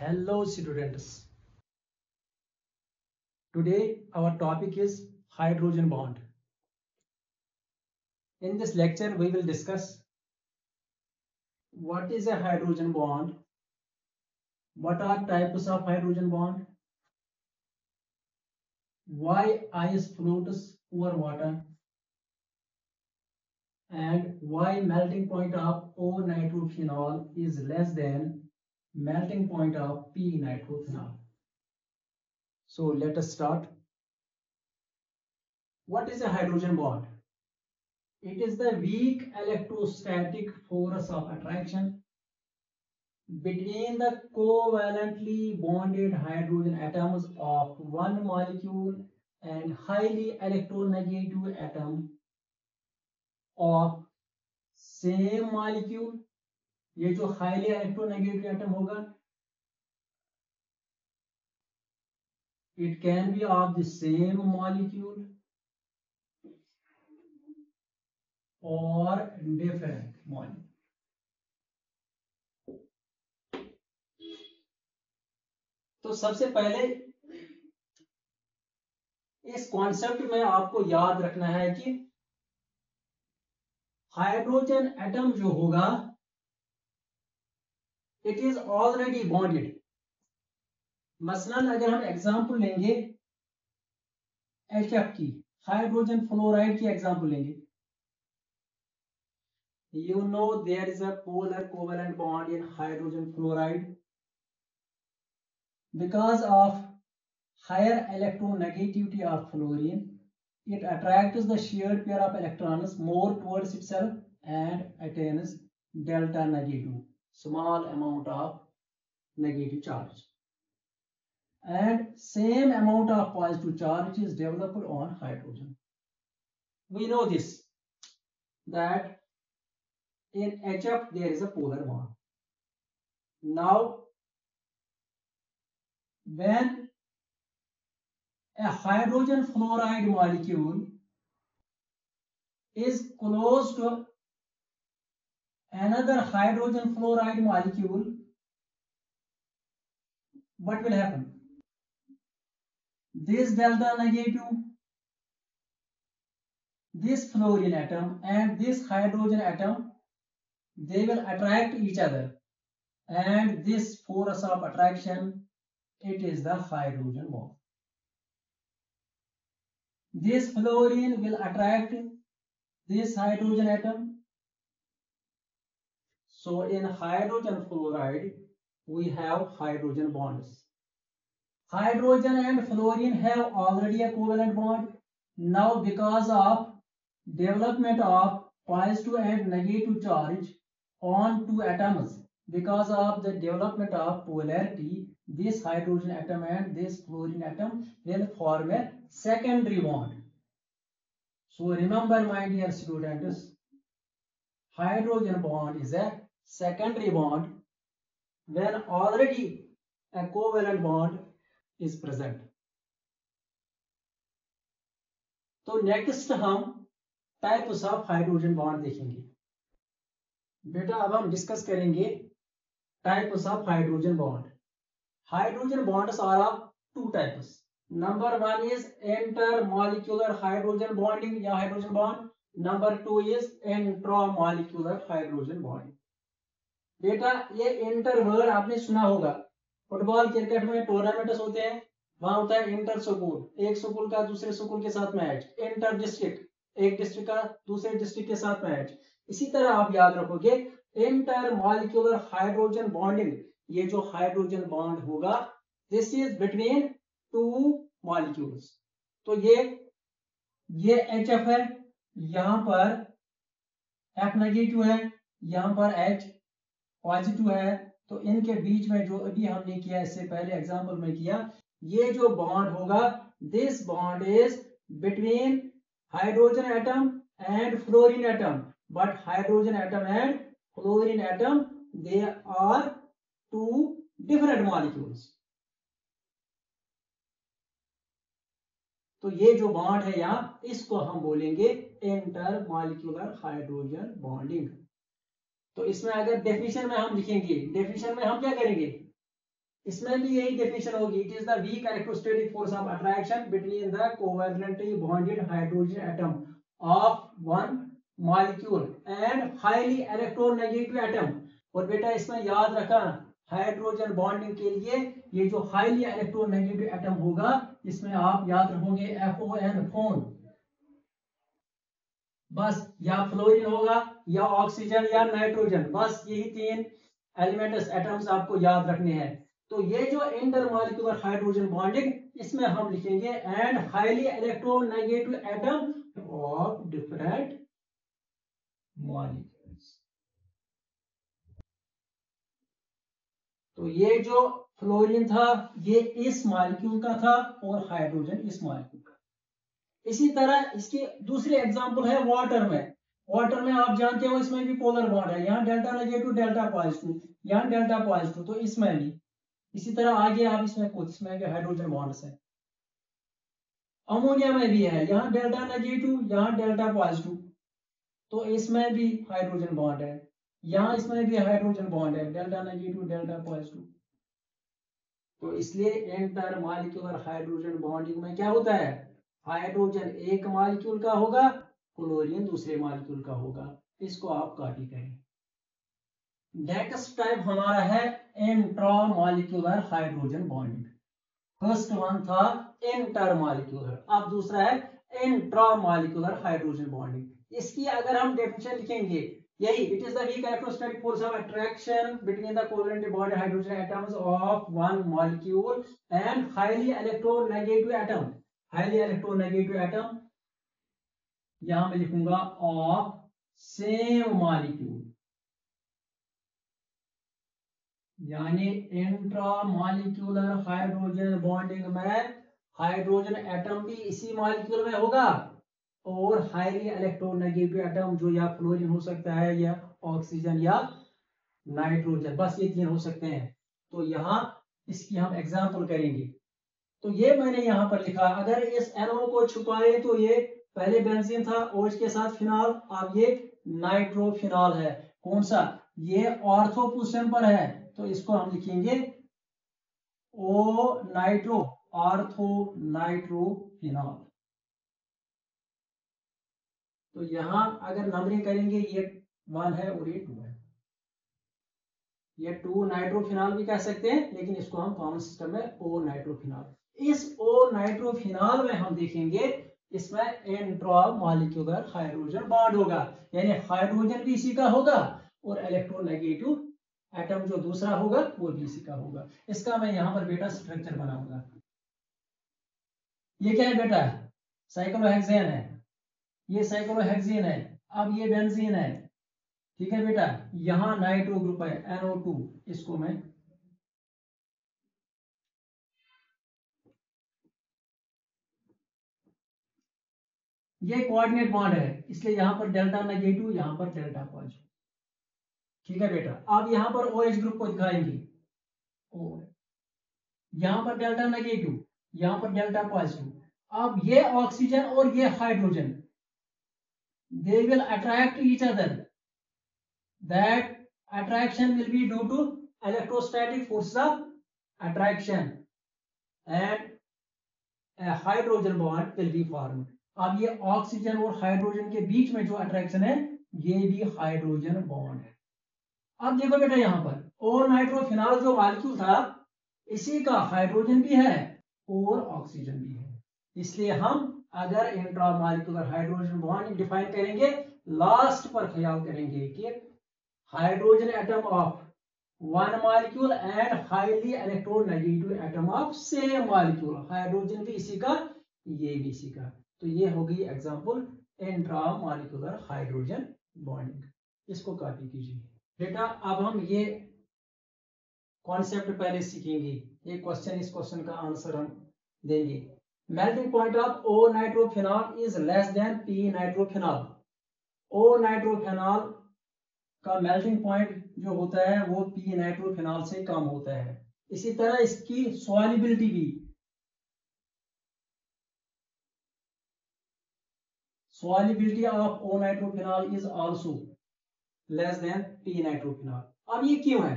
Hello students. Today our topic is hydrogen bond. In this lecture we will discuss what is a hydrogen bond, what are types of hydrogen bond, why ice floats over water, and why melting point of O-nitrophenol is less than melting point of P-nitrophenol. So let us start. What is a hydrogen bond? It is the weak electrostatic force of attraction between the covalently bonded hydrogen atoms of one molecule and highly electronegative atom of same molecule. ये जो highly electronegative atom होगा, it can be of the same molecule or different molecule. तो सबसे पहले इस concept में आपको याद रखना है कि हाइड्रोजन एटम जो होगा इट इज ऑलरेडी बॉन्डेड. मसलन अगर हम एग्जांपल लेंगे HF की, हाइड्रोजन फ्लोराइड की एग्जांपल लेंगे. You know there is a polar covalent bond in hydrogen fluoride. Because of higher electronegativity of fluorine, it attracts the shared pair of electrons more towards itself and attains delta negative, small amount of negative charge. And same amount of positive charge is developed on hydrogen. We know this, that in HF there is a polar bond. Now, when a hydrogen fluoride molecule is close to another hydrogen fluoride molecule, what will happen? This delta negative, this fluorine atom and this hydrogen atom, they will attract each other, and this force of attraction, it is the hydrogen bond. This fluorine will attract this hydrogen atom. So in hydrogen fluoride we have hydrogen bonds. Hydrogen and fluorine have already a covalent bond. Now because of development of positive and negative charge on two atoms, because of the development of polarity, this hydrogen atom and this fluorine atom will form a secondary bond. So remember, my dear students, hydrogen bond is a secondary bond when already a covalent bond is present. तो next हम types of hydrogen bond देखेंगे. बेटा अब हम discuss करेंगे types of hydrogen bond. Hydrogen bonds are of two types. Number one is intermolecular hydrogen bonding या hydrogen bond. Number two is intramolecular hydrogen bonding. बेटा ये इंटर वर्ड आपने सुना होगा. फुटबॉल क्रिकेट में टूर्नामेंट्स होते हैं, वहां होता है इंटर स्कूल, एक स्कूल का दूसरे स्कूल के साथ मैच. इंटर डिस्ट्रिक्ट, एक डिस्ट्रिक्ट का दूसरे डिस्ट्रिक्ट के साथ मैच. इसी तरह आप याद रखोगे इंटर मॉलिक्यूलर हाइड्रोजन बॉन्डिंग, ये जो हाइड्रोजन बॉन्ड होगा this is between two molecules. तो ये HF है, यहां पर F नेगेटिव है, यहां पर H पॉजिटिव है. तो इनके बीच में जो अभी हमने किया, इससे पहले एग्जांपल में किया, ये जो बॉन्ड होगा this bond is between hydrogen atom and fluorine atom. But hydrogen atom and fluorine atom they are two different molecules. तो ये जो बॉन्ड है यहाँ, इसको हम बोलेंगे इंटर मॉलिक्यूलर हाइड्रोजन बॉन्डिंग. तो इसमें अगर डेफिनेशन में हम लिखेंगे, डेफिनेशन में हम क्या करेंगे, इसमें भी यही डेफिनेशन होगी, it is the weak electrostatic force of attraction between the covalently bonded hydrogen atom of one molecule and highly electronegative atom. और बेटा इसमें याद रखा, हाइड्रोजन बॉन्डिंग के लिए ये जो हाईली इलेक्ट्रोनेगेटिव एटम होगा इसमें आप याद रखोगे FON, फोन। बस या फ्लोरीन होगा या ऑक्सीजन या नाइट्रोजन, बस यही तीन एलिमेंट्स एटम्स आपको याद रखने हैं। तो ये जो इंटरमॉलिक्यूलर हाइड्रोजन बॉन्डिंग, इसमें हम लिखेंगे and highly electronegative atom of different molecules. तो ये जो फ्लोरीन था ये इस मॉलिक्यूल का था और हाइड्रोजन इस मॉलिक्यूल का। इसी तरह इसकी दूसरी एग्जांपल है वाटर में। वाटर में आप जानते हो इसमें भी पोलर बॉन्ड है, यहाँ डेल्टा नेगेटिव डेल्टा पॉजिटिव, यहाँ डेल्टा पॉजिटिव, तो इसमें भी इसी तरह आगे आप इसमें कुछ इसमें भी हाइड्रोजन बॉन्ड्स है। अमोनिया में भी है, यहाँ डेल्टा नेगेटिव यहाँ डेल्टा पॉजिटिव, तो इसमें भी हाइड्रोजन बॉन्ड है, यहाँ इसमें भी हाइड्रोजन बॉन्ड है, डेल्टा नेगेटिव डेल्टा पॉजिटिव। तो इसलिए इंटर मॉलिक्यूलर हाइड्रोजन बॉन्डिंग में क्या होता है, हाइड्रोजन एक मॉलिक्यूल का होगा, क्लोरीन दूसरे मॉलिक्यूल का होगा। इसको आप कॉपी करें। नेक्स्ट टाइप हमारा है intramolecular hydrogen bonding. First one था इंटरमॉलिक्यूलर, अब दूसरा है इंट्रामॉलिक्यूलर हाइड्रोजन बॉन्डिंग। इसकी अगर हम डेफिनेशन लिखेंगे यही, it is the weak electrostatic force of attraction between the covalently bonded hydrogen atoms of one molecule and highly electronegative atom. Highly electronegative atom यहां मैं लिखूंगा ऑफ सेम मॉलिक्यूल, यानी intramolecular hydrogen bonding में hydrogen atom भी इसी molecule में होगा और हाईली इलेक्ट्रोनेगेटिव एटम जो या फ्लोरीन हो सकता है या ऑक्सीजन या नाइट्रोजन, बस ये तीन हो सकते हैं। तो यहाँ इसकी हम एग्जांपल करेंगे। तो ये मैंने यहाँ पर लिखा, अगर इस NO को छुपाए तो ये पहले बेंजीन था OH के साथ फिनॉल, अब ये नाइट्रोफिनॉल है। कौन सा, ये ऑर्थो पोजीशन पर है, तो इसको हम लिखेंगे O नाइट्रो, ऑर्थो नाइट्रोफिनॉल। तो यहां अगर नंबरिंग करेंगे ये 1 है और ये 2 है, ये 2 नाइट्रोफिनॉल भी कह सकते हैं, लेकिन इसको हम कॉमन सिस्टम में O नाइट्रोफिनॉल। इस O नाइट्रोफिनॉल में हम देखेंगे इसमें इंट्रामॉलिक्यूलर हाइड्रोजन बॉन्ड होगा, यानी हाइड्रोजन भी इसी का होगा और इलेक्ट्रोनेगेटिव एटम जो दूसरा होगा वो भी इसी का होगा। इसका मैं यहां पर बेटा स्ट्रक्चर बनाऊंगा। ये क्या है बेटा, साइक्लोहेक्सेन है, ये साइक्लोहेक्सेन है, अब ये बेंजीन है, ठीक है बेटा। यहां नाइट्रो ग्रुप है NO2, इसको मैं ये कोऑर्डिनेट बॉन्ड है, इसलिए यहां पर डेल्टा नेगेटिव यहां पर डेल्टा पॉजिटिव, ठीक है बेटा। अब यहां पर OH ग्रुप को दिखाएंगे, यहां पर डेल्टा नेगेटिव यहां पर डेल्टा पॉजिटिव। अब ये ऑक्सीजन और ये hydrogen, they will attract each other, that attraction will be due to electrostatic forces of attraction and a hydrogen bond will be formed। अब ये ऑक्सीजन और हाइड्रोजन के बीच में जो अट्रैक्शन है ये भी हाइड्रोजन बॉन्ड है। अब देखो बेटा यहां पर O नाइट्रोफिनॉल जो मॉलिक्यूल था इसी का हाइड्रोजन भी है और ऑक्सीजन भी है, इसलिए हम अगर इंट्रामॉलिक्यूलर हाइड्रोजन बॉन्ड डिफाइन करेंगे लास्ट पर ख्याल करेंगे कि hydrogen atom of one molecule and highly electronegative atom of same molecule, hydrogen भी इसी का ये भी इसी का। तो ये होगी एग्जांपल इंट्रामॉलिक्यूलर हाइड्रोजन बॉन्डिंग। इसको कॉपी कीजिए बेटा। अब हम ये कॉन्सेप्ट पहले सीखेंगे, ये क्वेश्चन, इस क्वेश्चन का आंसर हम देंगे। Melting point of O nitrophenol is less then P nitrophenol. O nitrophenol का मेल्टिंग पॉइंट जो होता है वो P नाइट्रोफिनॉल से कम होता है। इसी तरह इसकी सॉल्युबिलिटी भी, solubility of O nitrophenol is also less than P nitrophenol. अब ये क्यों है,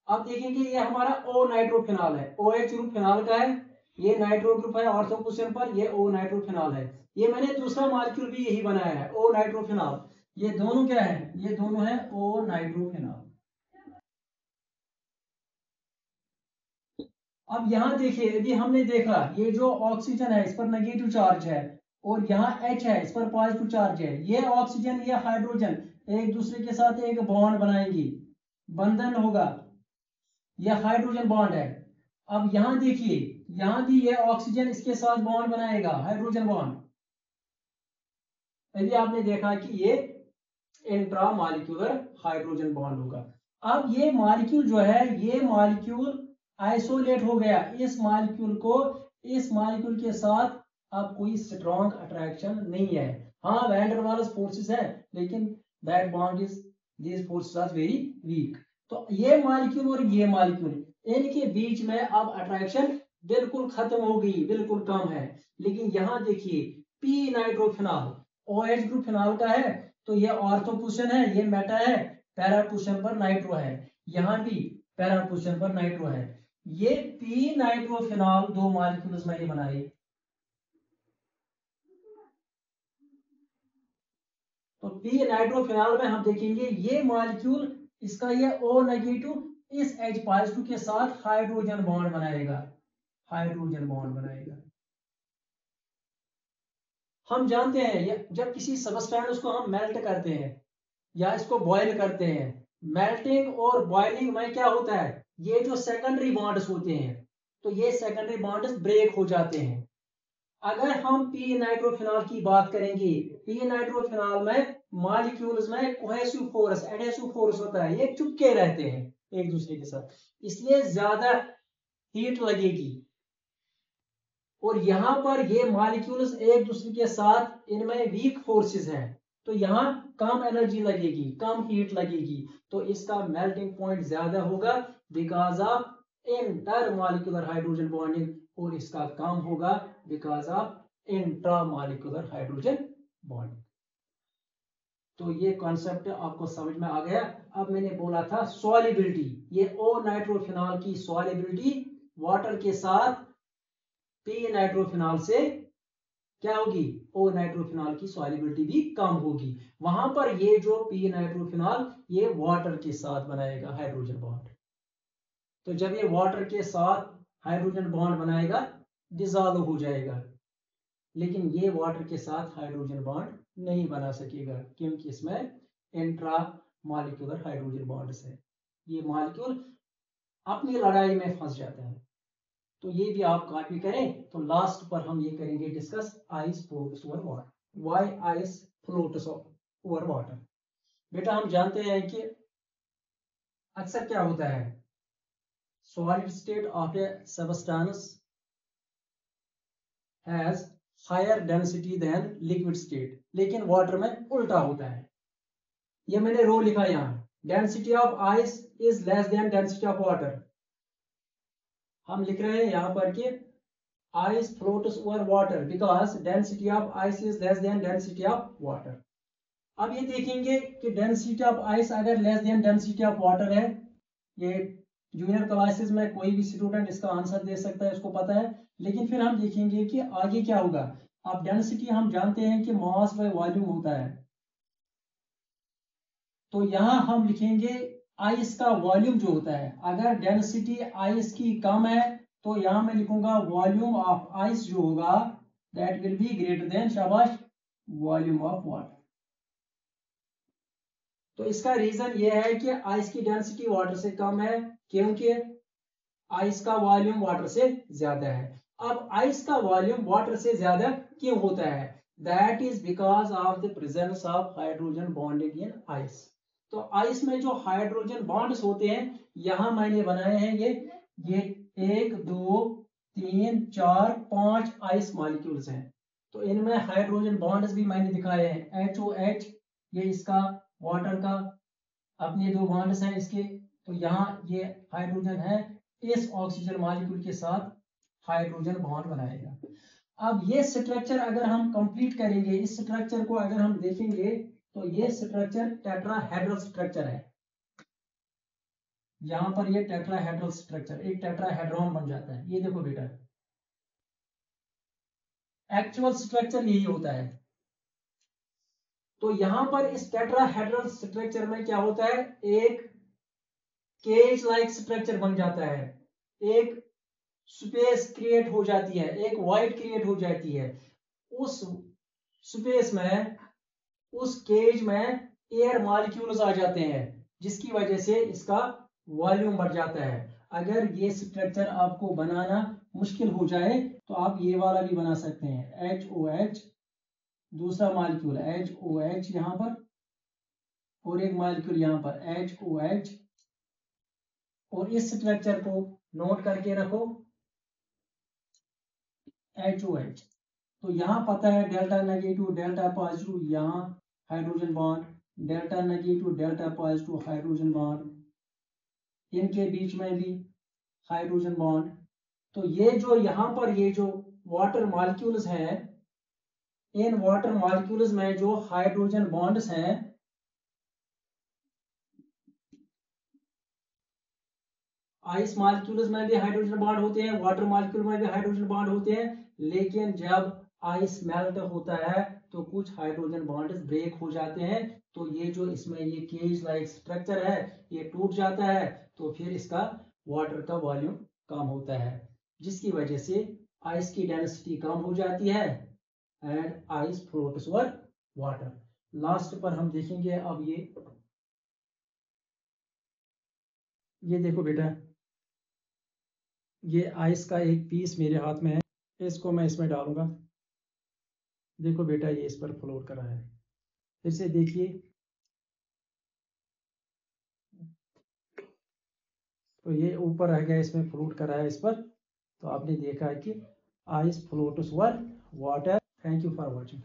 अब देखेंगे ये हमारा ओ नाइट्रोफिनॉल है, OH ग्रुप फिनॉल का है, ये नाइट्रो ग्रुप है ऑर्थो पोजीशन पर, ये ओ नाइट्रोफिनॉल है। ये मैंने दूसरा मॉलिक्यूल भी यही बनाया है, ओ नाइट्रोफिनॉल। ये दोनों क्या है, ये दोनों है ओ नाइट्रोफिनॉल। अब यहाँ देखिए, यदि हमने देखा ये जो ऑक्सीजन है इस पर नेगेटिव चार्ज है, और यहाँ H है इस पर पॉजिटिव चार्ज है। ये ऑक्सीजन ये हाइड्रोजन एक दूसरे के साथ एक बॉन्ड बनाएंगी, बंधन होगा, यह हाइड्रोजन बॉन्ड है। अब यहां देखिए, यहां भी ये ऑक्सीजन इसके साथ बॉन्ड बनाएगा, हाइड्रोजन बॉन्ड। यदि आपने देखा कि ये इंट्रामॉलिक्यूलर हाइड्रोजन बॉन्ड होगा। अब ये मॉलिक्यूल जो है, ये मॉलिक्यूल आइसोलेट हो गया, इस मॉलिक्यूल के साथ अब कोई स्ट्रॉन्ग अट्रैक्शन नहीं है। हाँ, वैन डर वाल्स फोर्सेस है, लेकिन that bond is, these forces are very weak. तो ये मॉलिक्यूल और ये मॉलिक्यूल, इनके बीच में अब अट्रैक्शन बिल्कुल खत्म हो गई, बिल्कुल कम है। लेकिन यहां देखिए, P nitrophenol OH group phenol का है, तो ये ऑर्थो पोजीशन है, ये मेटा है, पैरा पोजीशन पर नाइट्रो है। यहां भी पैरा पोजीशन पर नाइट्रो है। ये पी नाइट्रोफिनॉल दो मॉलिक्यूल्स मैंने बनाए। तो पी नाइट्रोफिनॉल में हम देखेंगे ये मॉलिक्यूल, इसका ये O नेगेटिव इस H पॉजिटिव के साथ हाइड्रोजन बॉन्ड बनाएगा, हाइड्रोजन बॉन्ड बनाएगा। हम जानते हैं जब किसी सबस्टेंस को हम मेल्ट करते हैं या इसको बॉयल करते हैं, मेल्टिंग और बॉइलिंग में क्या होता है, ये जो सेकेंडरी बॉन्ड्स होते हैं, तो ये सेकेंडरी बॉन्ड्स ब्रेक हो जाते हैं। अगर हम पी नाइट्रोफिनॉल की बात करेंगे, पी नाइट्रोफिनॉल में मॉलिक्यूल्स में कोहेसिव फोर्स, एडहेसिव फोर्स होता है, ये चिपके रहते हैं एक दूसरे के साथ, इसलिए ज्यादा हीट लगेगी। और यहां पर ये मॉलिक्यूल्स एक दूसरे के साथ, इनमें वीक फोर्सेस हैं, तो यहाँ कम एनर्जी लगेगी, कम हीट लगेगी, तो इसका मेल्टिंग पॉइंट ज्यादा होगा because of inter molecular hydrogen bonding, और इसका कम होगा because of intra molecular hydrogen bonding. तो ये कॉन्सेप्ट आपको समझ में आ गया। अब मैंने बोला था सॉल्युबिलिटी, ये ओ नाइट्रोफिनॉल की सॉल्युबिलिटी वाटर के साथ पी नाइट्रोफिनॉल से क्या होगी, ओ नाइट्रोफिनॉल की सॉल्युबिलिटी भी कम होगी। वहां पर ये जो पी नाइट्रोफिनॉल ये वाटर के साथ बनाएगा हाइड्रोजन बॉन्ड। तो जब ये वाटर के साथ हाइड्रोजन बॉन्ड बनाएगा, डिसॉल्व हो जाएगा, लेकिन ये वाटर के साथ हाइड्रोजन बॉन्ड नहीं बना सकेगा, क्योंकि इसमें इंट्रा मॉलिक्यूलर हाइड्रोजन बॉन्ड्स है। ये मॉलिक्यूल अपनी लड़ाई में फंस जाता है। तो ये भी आप कॉपी करें। तो लास्ट पर हम ये करेंगे discuss ice floats over water, why ice floats over water. बेटा हम जानते हैं कि अक्सर क्या होता है, solid state of a substance has higher density than liquid state, लेकिन वाटर में उल्टा होता है। ये मैंने रो लिखा यहाँ, density of ice is less than density of water. हम लिख रहे हैं यहाँ पर कि ice floats over water because density of ice is less than density of water। अब ये देखेंगे कि डेंसिटी ऑफ आइस अगर less than density of water है, ये जूनियर क्लासेस में कोई भी स्टूडेंट इसका आंसर दे सकता है, इसको पता है। लेकिन फिर हम देखेंगे कि आगे क्या होगा। अब डेंसिटी हम जानते हैं कि मास बाय वॉल्यूम होता है, तो यहां हम लिखेंगे आइस का वॉल्यूम जो होता है, अगर डेंसिटी आइस की कम है तो यहां मैं लिखूंगा वॉल्यूम ऑफ आइस जो होगा that will be greater than, शाबाश, वॉल्यूम ऑफ वाटर। तो इसका रीजन ये है कि आइस की डेंसिटी वाटर से कम है, क्योंकि आइस का वॉल्यूम वाटर से ज्यादा है। अब आइस का वॉल्यूम वाटर से ज्यादा क्यों होता है, that is because of the presence of hydrogen bonding in ice. तो आइस में जो हाइड्रोजन बॉन्ड्स होते हैं, यहां मैंने बनाए हैं ये 1 2 3 4 5 आइस मॉलिक्यूल्स हैं। तो इनमें हाइड्रोजन बॉन्ड्स भी मैंने दिखाए हैं, HOH, ये इसका वाटर का अपने दो बॉन्ड्स हैं इसके, तो यहाँ ये हाइड्रोजन है, इस ऑक्सीजन मॉलिक्यूल के साथ हाइड्रोजन बॉन्ड बनाएगा। अब ये स्ट्रक्चर अगर हम कंप्लीट करेंगे, इस स्ट्रक्चर को अगर हम देखेंगे तो ये स्ट्रक्चर टेट्राहेड्रल स्ट्रक्चर है। यहाँ पर ये टेट्राहेड्रल स्ट्रक्चर, एक टेट्राहेड्रॉन बन जाता है। ये देखो बेटा, एक्चुअल स्ट्रक्चर यही होता है। तो यहां पर इस टेट्राहेड्रल स्ट्रक्चर में क्या होता है, एक केज लाइक स्ट्रक्चर बन जाता है, एक स्पेस क्रिएट हो जाती है, एक वॉइड क्रिएट हो जाती है। उस स्पेस में, उस केज में एयर मॉलिक्यूल्स आ जाते हैं, जिसकी वजह से इसका वॉल्यूम बढ़ जाता है। अगर ये स्ट्रक्चर आपको बनाना मुश्किल हो जाए तो आप ये वाला भी बना सकते हैं, HOH, दूसरा मॉलिक्यूल HOH यहां पर, और एक मॉलिक्यूल यहां पर HOH, और इस स्ट्रक्चर को नोट करके रखो, HOH। तो यहां पता है डेल्टा नेगेटिव डेल्टा पॉजिटिव, यहां hydrogen bond, delta negative delta positive hydrogen bond, इनके बीच में भी हाइड्रोजन बॉन्ड। तो ये जो यहां पर ये जो वाटर मॉलिक्यूल्स हैं, इन वाटर मॉलिक्यूल्स में जो हाइड्रोजन बॉन्ड्स हैं, आइस मॉलिक्यूल्स में भी हाइड्रोजन बॉन्ड होते हैं, वाटर मॉलिक्यूल में भी हाइड्रोजन बॉन्ड होते हैं, लेकिन जब आइस मेल्ट होता है तो कुछ हाइड्रोजन बॉन्ड्स ब्रेक हो जाते हैं। तो ये जो इसमें ये केज लाइक स्ट्रक्चर है, ये टूट जाता है, तो फिर इसका वाटर का वॉल्यूम कम होता है, जिसकी वजह से आइस की डेंसिटी कम हो जाती है and ice floats over water. Last पर हम देखेंगे अब ये देखो बेटा, ये आइस का एक पीस मेरे हाथ में है, इसको मैं इसमें डालूंगा। देखो बेटा, ये इस पर फ्लोट कर रहा है। फिर से देखिए, तो ये ऊपर रह गया, इसमें फ्लोट कर रहा है इस पर। तो आपने देखा है कि ice floats over water. Thank you for watching.